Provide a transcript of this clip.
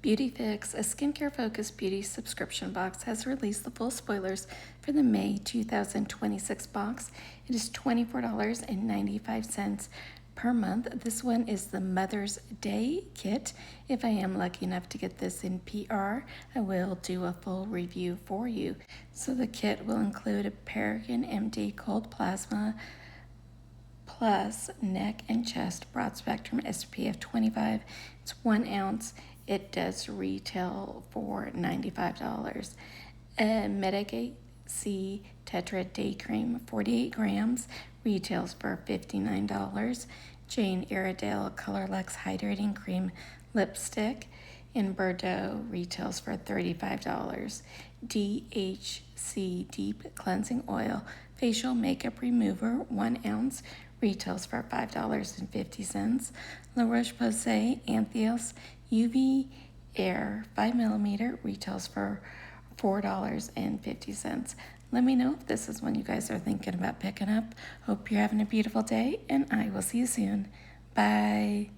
BeautyFIX, a skincare-focused beauty subscription box, has released the full spoilers for the May 2026 box. It is $24.95 per month. This one is the Mother's Day kit. If I am lucky enough to get this in PR, I will do a full review for you. So the kit will include a Paragon MD Cold Plasma Plus neck and chest broad spectrum SPF 25. It's 1 ounce. It does retail for $95. Medigate C Tetra Day Cream 48 grams retails for $59. Jane Iredale Colorlux Hydrating Cream Lipstick in Bordeaux retails for $35. DHC Deep Cleansing Oil Facial Makeup Remover 1 ounce retails for $5.50. La Roche-Posay Antheos UV Air 5mm retails for $4.50. Let me know if this is one you guys are thinking about picking up. Hope you're having a beautiful day, and I will see you soon. Bye.